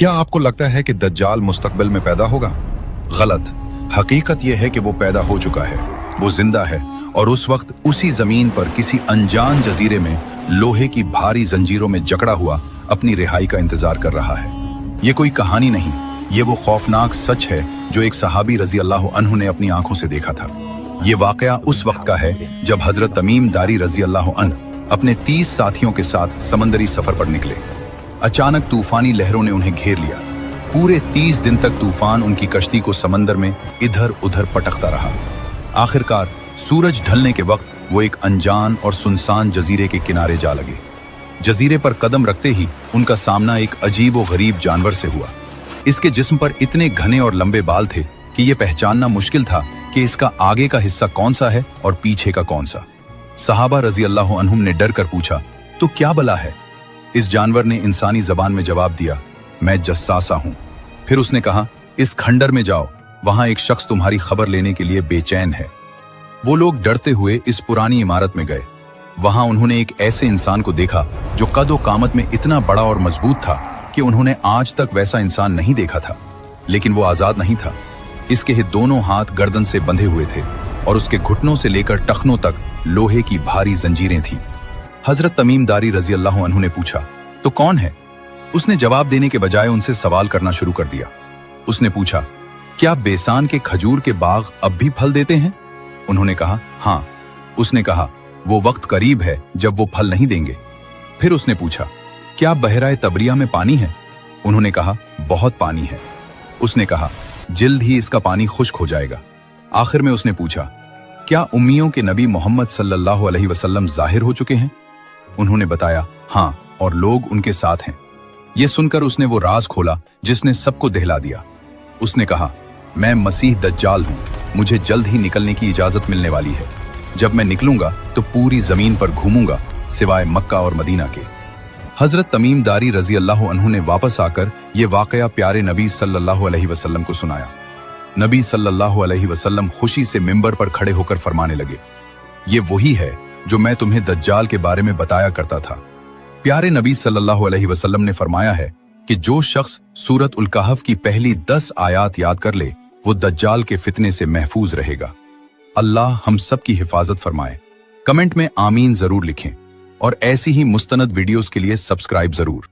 क्या आपको लगता है कि दज्जाल मुस्तकबिल में पैदा होगा? गलत। हकीकत यह है कि वो पैदा हो चुका है, वो जिंदा है और उस वक्त उसी जमीन पर किसी अनजान जजीरे में लोहे की भारी जंजीरों में जकड़ा हुआ अपनी रिहाई का इंतजार कर रहा है। ये कोई कहानी नहीं, ये वो खौफनाक सच है जो एक सहाबी रजी अल्लाह अन्हु ने अपनी आंखों से देखा था। ये वाकया उस वक्त का है जब हजरत तमीम दारी रजी अल्लाह अन्हु अपने 30 साथियों के साथ समंदरी सफर पर निकले। अचानक तूफानी लहरों ने उन्हें घेर लिया। पूरे 30 दिन तक तूफान उनकी कश्ती को समंदर में इधर उधर पटकता रहा। आखिरकार सूरज ढलने के वक्त वो एक अनजान और सुनसान जजीरे के किनारे जा लगे। जजीरे पर कदम रखते ही उनका सामना एक अजीब व गरीब जानवर से हुआ। इसके जिस्म पर इतने घने और लंबे बाल थे कि यह पहचानना मुश्किल था कि इसका आगे का हिस्सा कौन सा है और पीछे का कौन सा। सहाबा रजी अल्लाह अन्हुम ने डर कर पूछा, तो क्या बला है? इस जानवर ने इंसानी जबान में जवाब दिया, मैं जस्सासा हूं। फिर उसने कहा, इस खंडर में जाओ, वहां एक शख्स तुम्हारी खबर लेने के लिए बेचैन है। वो लोग डरते हुए इस पुरानी इमारत में गए। वहां उन्होंने एक ऐसे इंसान को देखा जो कद व कामत में इतना बड़ा और मजबूत था कि उन्होंने आज तक वैसा इंसान नहीं देखा था। लेकिन वो आजाद नहीं था। इसके दोनों हाथ गर्दन से बंधे हुए थे और उसके घुटनों से लेकर टखनों तक लोहे की भारी जंजीरें थीं। हजरत तमीम दारी रजी अल्लाह अन्हु ने पूछा, तो कौन है? उसने जवाब देने के बजाय उनसे सवाल करना शुरू कर दिया। उसने पूछा, क्या बेसान के खजूर के बाग अब भी फल देते हैं? उन्होंने कहा, हाँ। उसने कहा, वो वक्त करीब है जब वो फल नहीं देंगे। फिर उसने पूछा, क्या बहराए तबरिया में पानी है? उन्होंने कहा, बहुत पानी है। उसने कहा, जल्द ही इसका पानी खुश्क हो जाएगा। आखिर में उसने पूछा, क्या उम्मियों के नबी मोहम्मद सल्लल्लाहु अलैहि वसल्लम जाहिर हो चुके हैं? उन्होंने बताया, हाँ, और लोग उनके साथ हैं। यह सुनकर उसने वो राज खोला जिसने सबको दहला दिया। उसने कहा, मैं मसीह दज्जाल हूं, मुझे जल्द ही निकलने की इजाजत मिलने वाली है। जब मैं निकलूंगा तो पूरी जमीन पर घूमूंगा सिवाय मक्का और मदीना के। हजरत तमीम दारी रजी अल्लाह अन्हु ने वापस आकर यह वाकया प्यारे नबी सल्लल्लाहु अलैहि वसल्लम को सुनाया। नबी सल्लल्लाहु अलैहि वसल्लम खुशी से मिंबर पर खड़े होकर फरमाने लगे, ये वही है जो मैं तुम्हें दज्जाल के बारे में बताया करता था। प्यारे नबी सल्लल्लाहु अलैहि वसल्लम ने फरमाया है कि जो शख्स सूरत उल कहफ की पहली 10 आयात याद कर ले वो दज्जाल के फितने से महफूज रहेगा। अल्लाह हम सब की हिफाजत फरमाए। कमेंट में आमीन जरूर लिखें और ऐसी ही मुस्तनद वीडियोस के लिए सब्सक्राइब जरूर।